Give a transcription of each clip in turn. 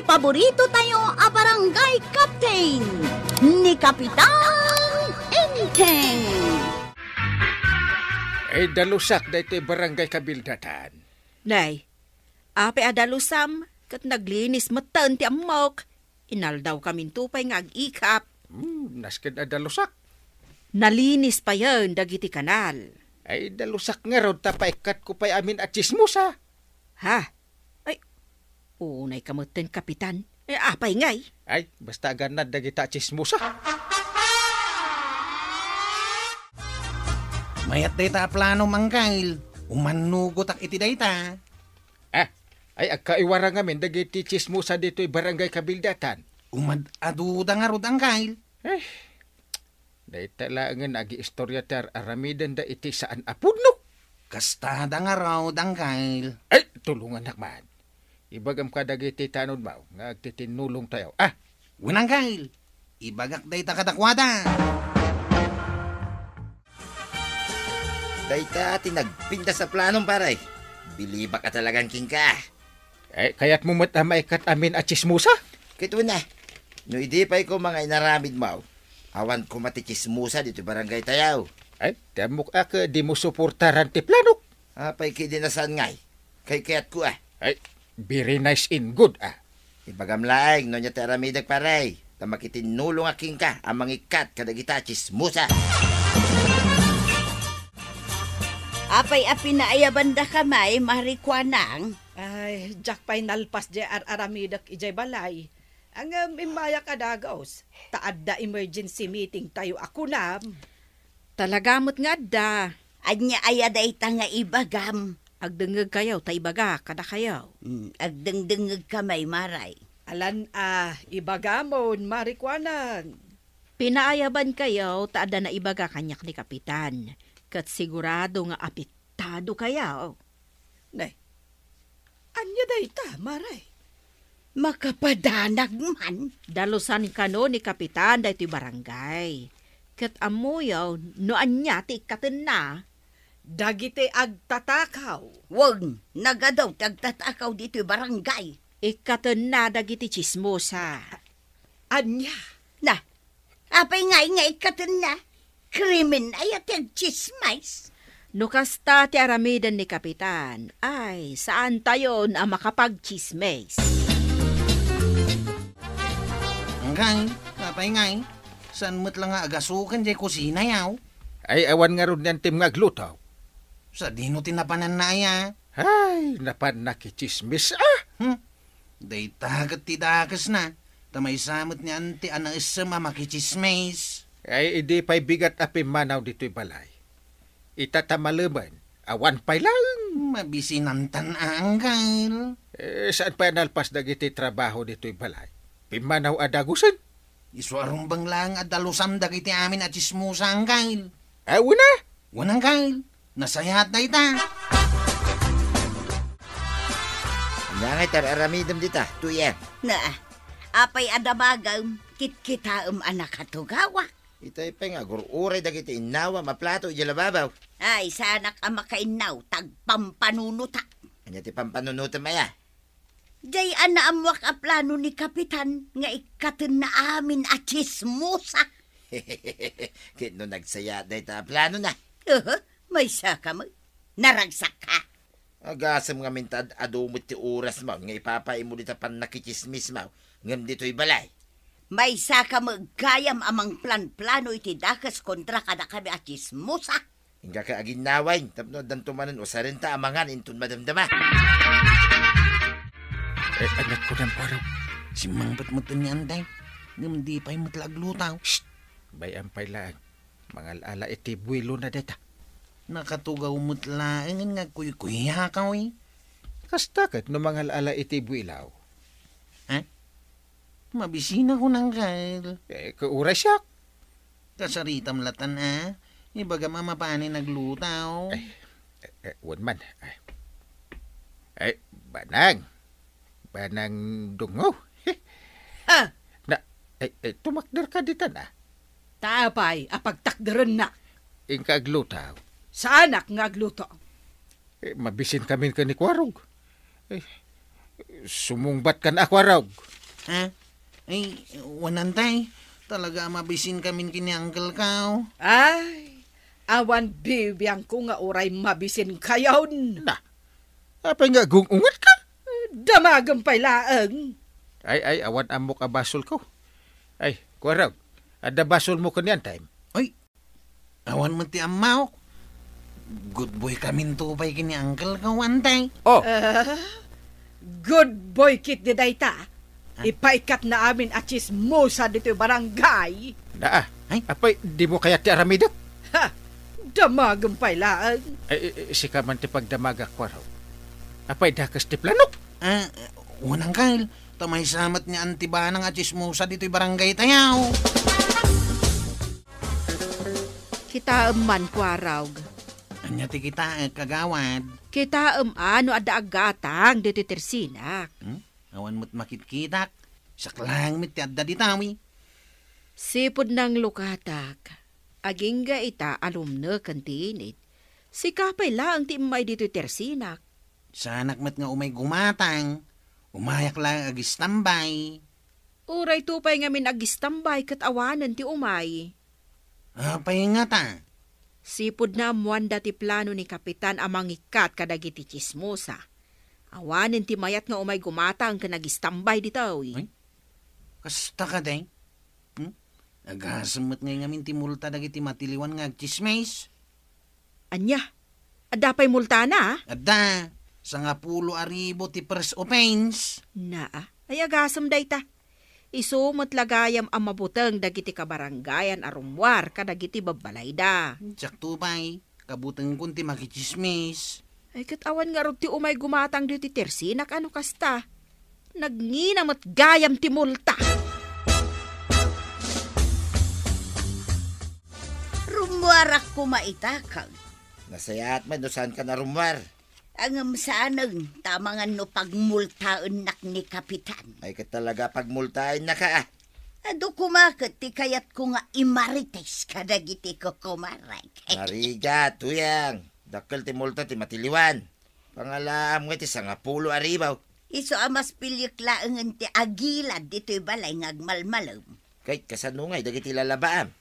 paborito tayo a barangay captain ni Kapitan Enteng. Ay dalusak da ito'y barangay kabildatan. Nay, ape adalusam, kat naglinis matan ti amok. Inaldaw kamin tupay nga ag-ikap. Nasken dalusak. Nalinis pa yun, dagiti kanal. Ay dalusak nga raw tapaikat ko pa'y amin at chismusa. Ha? Ay, unay kamutin, Kapitan. Apay ngay. Ay, basta ganad dagita chismusa. Mayat dayta plano mangkail. Umanugot ak iti dayta. Ay agkaiwara ngamin dagiti chismusa dito'y barangay kabildatan. Umad-aduda nga rod ang kail. Dayta laangan agi-istorya tar aramidan da iti saan apudno. Kastada nga raw ang kail. Ay, tulungan nakman. Ibagam ka dagiti tanod mo, nga agtitinulong tayo. Winang kail. Ibagak dayta kadakwada. Dayta tinagpinda sa planong paray. Biliba ka talagang king ka. Ay, kaya't mo maikat amin at chismusa? Kito na. No hindi pa ko mga inaramid mo. Awan ko matichismusa dito barangay tayaw. Ay, damok ka di mo suportaran ti planok. Apay kidinasan ngay. Kay kaya't ko Ay, very nice in good Ibagam laeng no niya teramidag paray. Tamakitinulong aking ka ang mangikat kadagita chismusa. Apay api na ayabanda kamay, marikwanang. Ay, jak pa'y nalpas di aramidak ijay balay. Ang imaya kadagaos, taad da emergency meeting tayo ako na. Talagamot nga da. Anya ayaday ta nga ibagam. Agdengeg kayaw, ta ibaga, kada kayaw. Agdengdengeg kamay, maray. Alan ibagamon, marikwanan. Pinaayaban kayaw, taada na ibaga kanyak ni Kapitan. Kat sigurado nga apitado kayaw. Nay, anya dayta, maray. Makapadanag man. Dalusan ka no ni Kapitan da ito'y barangay. Kat amuyaw, no anya ti ikatin na. Dagiti agtatakaw. Wag, nagadaw tagtatakaw dito'y barangay. Ikatin na dagiti chismosa. Anya? Na, apay nga ikatin na. Krimen ay atag chismais. No kasta ti aramidan ni Kapitan, ay saan tayo na makapag-chismes? Ang kail, apay ngay. Saan mo't lang nga agasukan di kusina yaw? Ay, awan nga ron yan tim nga glutaw. Sa dino tinapanan na ya. Ay, napan nakichismis Dayta kat tidakas na. Tamay samot ni anti anang isa mamakichismes. Ay, hindi pa'y bigat api manaw dito'y balay. Itatamalaman, awan pa'y lang. Mabisinantan ang kail. Saan pa nalpas dagiti trabaho dito'y balay? Pimanaw adagusan? Iswarong bang lang at dalusam dagiti amin at chismusa ang kail. Una? Wanang kail. Nasayahat na ita. Nga tar aramidam dita, tuyen. Na, apay adamagam, kitkitaam anak katugawa. Itay pa nga, gururay dagiti inawa, maplato, ijalababaw. Ay, sa anak ang makainaw, tagpampanunuta. Anya ti pampanunutan maya. Jay ana amwak a plano ni Kapitan, nga ikatin na amin at chismusa. Kit no nagsaya day ta plano na. May saka mo, naragsak ka. Agasam nga mintad adumot ti oras mo, nga ipapaimo dita pan nakichismis mo, ngam dito'y balay. May saka mo gayam amang plan-plano iti dakas kontra kada kami at chismusa. Hingga ka aginawain, tapno dantumanan o sarenta amangan intun madamdama. Anak ko ng paro. Si mangpat mo ni Anday. Ngam di pa'y matlaglutaw. Shh! Bayan pa'y lang. Mga ala iti buwilo na deta. Nakatugaw mo't laang nga kuy-kuya ka eh. Kastakat no mga ala iti buwilaw. Mabisina ko ng kail. Kaura siya. Kasaritam latan Ibaga mamapani naglutaw. Wan man. Banang. Banang dungo. Tumakder ka dita na. Tapay, apagtakdaran na. Ingka aglutaw. Sa anak nga agluto. Mabisin kami ka ni Kwarog. Sumungbat ka na Kwarog. Ha? Ay, wanantay. Talaga mabisin kami kini Uncle Kao. Ay, awan bibiyang ko nga oray mabisin kayon. Na, apay nga gungungat ka? Damagang pay laeng. Ay, awan amok a basol ko. Ay, kuwarag, ada basol mo kanyan time. Ay, awan mo ti amaw. Good boy kami tupay kini Uncle Kao, antay. Oh, Good boy kit di dayta. Ipaikat na amin at chismosa dito yung barangay. naa. Ay. Apay, di mo kaya ti aramidap? Ha! Damagang pay laeng. Ay, si ka man ti pagdamaga kuwarag. Apay, dakas ti planok. Unang Kyle. Tamay samat ni Antibanang at chismosa dito yung barangay tayaw. Kita man kwarawg. Anya ti kita kagawad. Kita ano ada agatang dito tersinak. Awan mo't makitkitak. Saklang mit ti adda ditawi. Sipod ng lukatak. Agingga ita alumna kantinit. Si kapay lang ti may dito tersinak. Sanak met nga umay gumatang. Umayak lang agistambay. Uray tupay nga min agistambay kat awanan ti umay. Apay nga ta. Sipod na muanda ti plano ni Kapitan amang ikat kadagiti chismosa. Awanin ti mayat nga umay gumatang ka nagistambay ditaw. Ay? Kasta ka day? Agasamot ngay ngamin ti multa dagiti matiliwan nga agchismes. Anya, adapay multa na? Adda, sa nga 10,000 ti first offense. Naa, ay agasam dayta. Isumot lagayam ang mabutang dagiti kabaranggayan arumwar kadagiti babalayda. Tsak tupay, kabutang kun ti makichismes. Ay katawan nga ti umay gumatang dito tersinak ano kasta. Nagnginamat gayam ti multa. Rumwarak ko maitakang. Nasayaat man, no saan ka na rumwar? Ang sanang tamangan no pagmultaan nak ni Kapitan. Ay ka talaga pagmultahin na ka. Ado kumakat ti kayat ko nga imarites kadagiti ko kumarag. Mariga, tuyang. Dakkel ti multa ti matiliwan. Pangalaam nga ti 10 aribaw. Iso amas pilyek laengan ti agilad dito'y balay ngagmalmalam. Kahit kasanungay, dagiti lalabaam.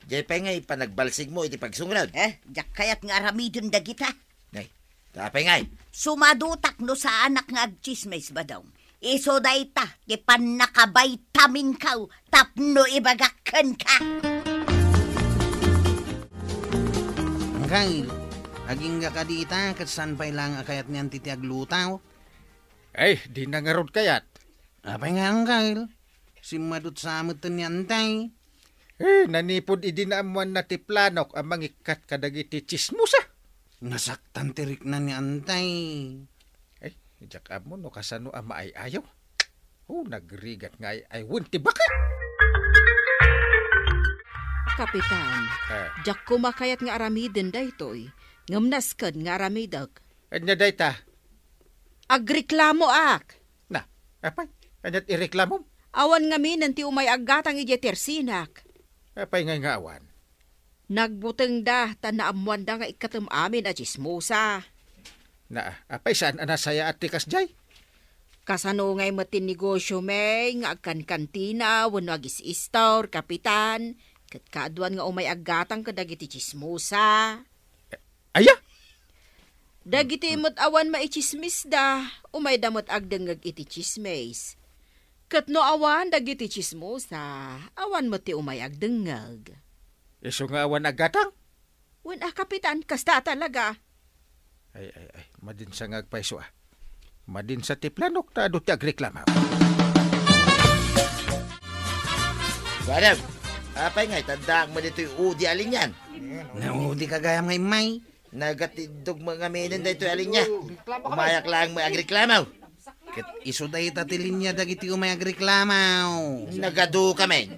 Diyay pa ngay panagbalsig mo iti pagsungrad. Jak kayat nga aramidon dagita. Nay, tapay ngay. Sumadutak no sa anak nga agchismes ba daw? Iso dayta, ti panakabay-tamin kaw, tapno ibagakan ka. Angkay, aging nga kadita, kat saan pa'y lang akayat niyan titiag lutaw? Ay, di nangarod kayat. Apay nga angkay, simadot sa amutan ni antay. Nanipod idinaamuan na ti planok ang mangikat kadagiti chismosa. Nasaktan tirik na ni antay. Ay, jak mo no kasano ang maayaw. Nagrigat nga ay wunti baka. Kapitan, jak kumakayat nga aramiden daytoy. Ngamnaskad nga aramidag. Anya dayta? Agreklamo ak. Na, apay, anyat ireklamo? Awan nga minan ti umay agatang tersinak. Apay nga awan. Nagbuteng da, tanaamuan da nga ikatam amin a chismosa. Na, apay saan anasaya at tikas jay? Kasano ngay matin negosyo may, nga agkan kantina, wano agis-istor, kapitan, kat kaaduan nga umay agatang kadagiti chismosa. Aya? Dagiti imot awan maichismis da, umay damot agdangag iti chismes. Kat no awan dagiti chismosa, awan mo ti umay agdangag. Iso nga awan agatang? Wan kapitan, kasta talaga. Ay, madin sa ngagpaiso Madin sa tiplanok na ado ti agreklama. Barang, apay ngay, tandaan mo dito yung udi alin yan. Naudi kagayam ngay may. Nagatidog mga minin dito alin niya. Umayak lang may agreklamaw. Kat iso day tatilin niya dagiti umay agreklamaw. Nagadu kami.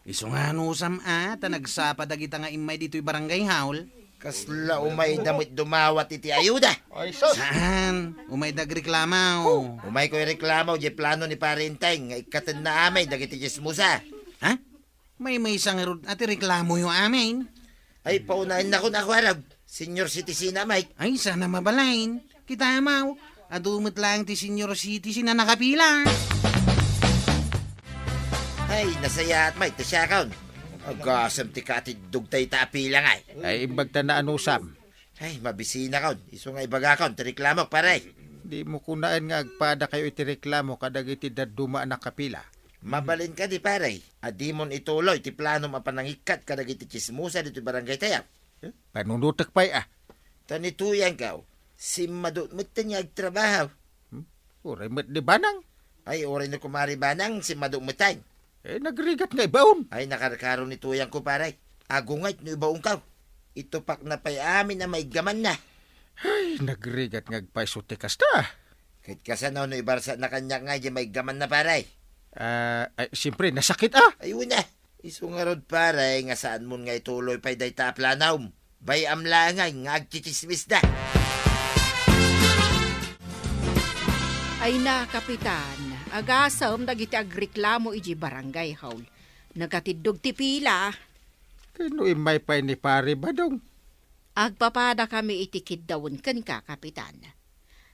Iso nga nusam nagsapa dagita nga imay dito'y barangay haul. Kasla umay damit dumawat iti ayuda. Saan? Umay dagreklamaw. Umay ko'y reklamaw di plano ni Parintay nga ikatan na amay dagiti chismosa. Ha? May isang ati reklamo yung amin. Ay, paunahin na ko na kwarag. Senior citizen na, Mike. Ay, sana mabalain. Kita amaw. Adumot lang ti senior citizen na nakapila. Ay, nasaya at may tasya kaon. Agasam ti katid dugtay taapi lang ay. Ay imbagta na anusam. Ay, mabisina kaon. Iso nga ibaga kaon, tiriklamok paray. Di mo kunaan nga agpada kayo itireklamo kadag iti daduma na kapila. Mabalin ka di paray. Adi mon ituloy, ti plano mapanangikat kadag iti chismusa dito barangay tayo. Panunutak pa'y Tanituyan ka, si madut mo't niya agtrabaho. Uray mat di banang. Ay, oray na kumari banang si madut mo'tay. Nagrigat nga ibaon. Ay, nakarakaroon ni tuyang ko paray. Agungay, no ibaong ka. Ito pak na pa'y amin na may gaman na. Ay, nagrigat nga agpaiso tikas ta. Kahit kasanaw no ibarsa na kanya nga di may gaman na paray. Ay, siyempre, nasakit Ayun na. Iso nga rod paray, nga saan mo nga ituloy pa'y day taplanaw. Bay amlangay, nga agchichismis da. Ay na, Kapitan. Agasam dagiti agreklamo iji barangay haul. Nagatidog ti pila. Kano imay pa'y ni pare ba dong? Agpapada kami itikid dawon kan ka, Kapitan.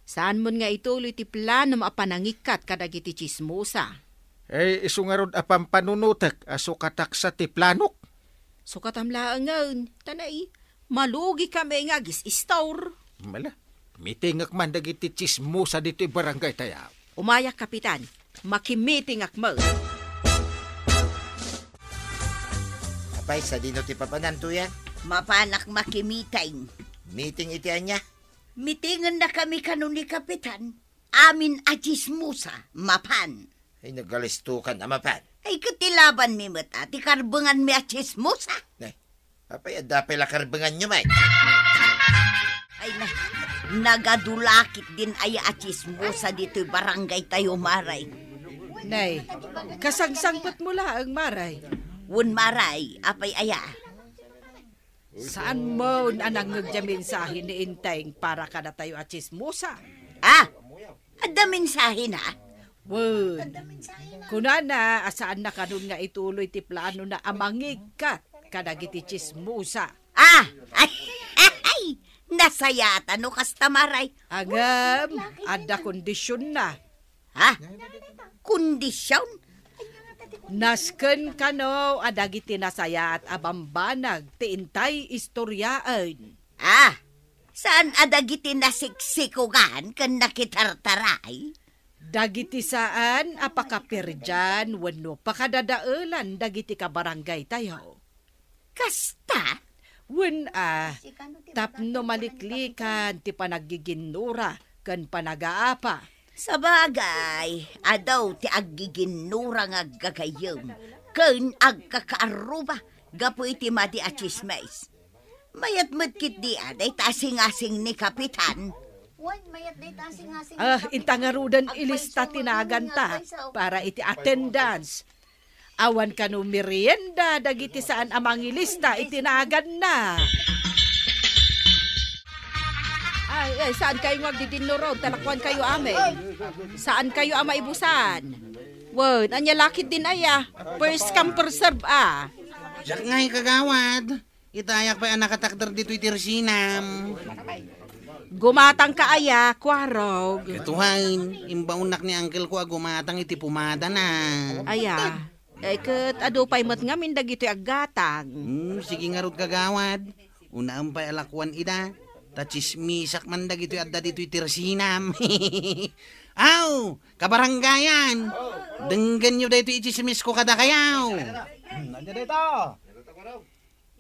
Saan mo nga ituloy ti plano maapanangikat kadagiti chismosa? Isungarod apang panunutek aso katak sa ti planok. Sukatamlaan ngayon, tanay, malugi kami nga gis-istor. Mala, mitingak man dagiti chismosa dito barangay tayo. Umayak, Kapitan. Makimiting akmal. Apay, sa dino ti papanan tuyan. Mapanak makimitay. Meeting itian niya. Mitingan na kami kanon ni Kapitan. Amin a chismusa, mapan. Ay, nagalistukan na mapan. Ay katilaban mi mata, ti karbangan mi a chismusa. Ay, apay, adapay lakarbangan nyo, may. Ay na, nagadulakit din ay a chismusa dito'y barangay tayo, Maray. Nay, kasangsangpot mo lang, Maray. Wun Maray, apay aya. Saan mo anang nagjaminsahin ni Inteng para ka na tayo at chismosa? Ada mensahe na. Wun, kunana, asaan na kanun nga ituloy ti plano na amangikat kadagiti chismosa. Ay, nasayata no kasta Maray. Agam, ada kondisyon na. Kondisyon? Nasken kano adagiti nasaya at abambanag ti intay istoryaan. Saan adagiti nasiksikugan kan nakitartaray? Dagiti saan apakapirjan wenno pakadadaulan dagiti kabarangay tayo. Kasta? Wen tapno maliklikan ti panagiginura kan panagaapa. Sa bagay, adaw ti aggiginura nga gagayom, ken agkakaaruba, gapo iti madi a chismes. Mayat medkit di aday tasing-asing ni Kapitan. Intangarudan ilista tinaganta para iti attendance. Awan kanu merienda dagiti saan amang ilista itinagan na. Ay, saan kayo magdidinuro? Talakwan kayo ame. Saan kayo ama ibusan? Word, anya lakit din aya. First come, first serve Diyak ngay kagawad. Itayak pa ang nakatakder dito itirsinam. Gumatang ka aya, kwarog. Katuhan, imbaunak ni uncle ko gumatang iti pumada na. Aya, ket adupay mat ngamin dagito aggatang. Sige nga rod kagawad. Unaan pa alakwan ida. Tachismisak man dagito adda dito itirsinam. Aw, kabaranggayan. Denggan nyo dito ichismis ko kada kayaw. Nandiyan dito.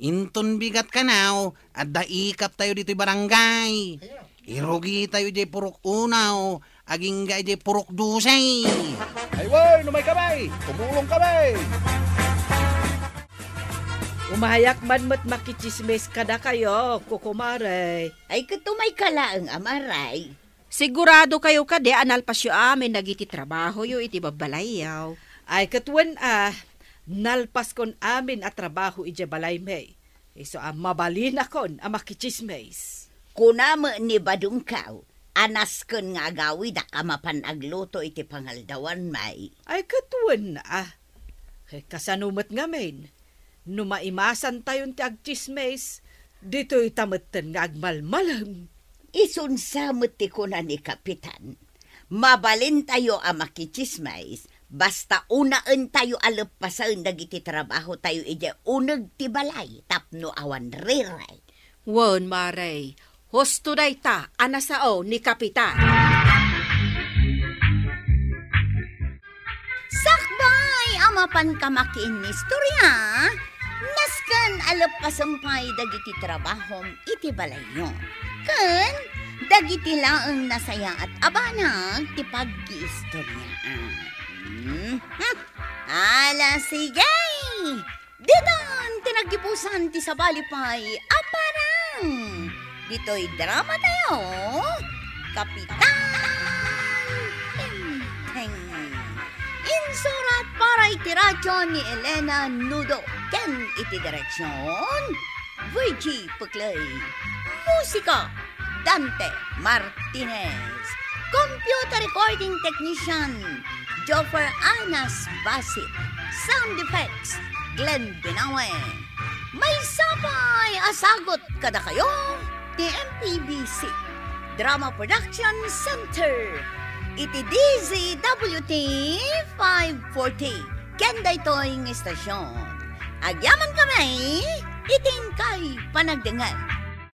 Inton bigat ka now, adda ikap tayo dito barangay. Irugi tayo di purok unaw, aging gay di purok dusay. Ay, woy, numay kamay. Tumulong kamay. Umahayak man mo't makichismes kada kayo, kukumaray. Ay katumay kalaang Amaray. Sigurado kayo ka de analpasyo amin nagiti trabaho yo iti babalayaw. Ay katwan nalpas kon amin at trabaho iti balay may. Iso mabalin akon makichismes. Kunama ni Badungkaw, anas kon nga gawi da kamapan agluto iti pangaldawan may. Ay katwan kasanumat nga men. Numaimasan tayon ti agchismes, dito'y tametten nga agmalmalam. Isunsamot ti kuna ni Kapitan. Mabalin tayo makichismes, Basta unaan tayo alapasan dagiti trabaho tayo ije uneg ti balay tapno awan riray. Wen, Maray. Husto day ta, anasao ni Kapitan. Sakbay, amapan kamakin ni istorya. Naskan alapasampay dagiti trabahom iti balayo. Ken, dagiti laeng nasaya at abanag ti pag-iistoryaan. Ala, sige! Ditan, tinagipusan ti sabalipay, aparang! Dito'y drama tayo, Kapitan Teng. Insurat para itiradyo ni Elena Nudo. Ken iti direksyon, VG Puklay. Musika, Dante Martinez. Computer recording technician, Joffer Anas Basit. Sound effects, Glenn Binawe. May sapay asagot kada kayo, TMPBC Drama Production Center. Iti DZWT 540. Kenda ito'y istasyon. Agyaman kami, iting kay panagdangan.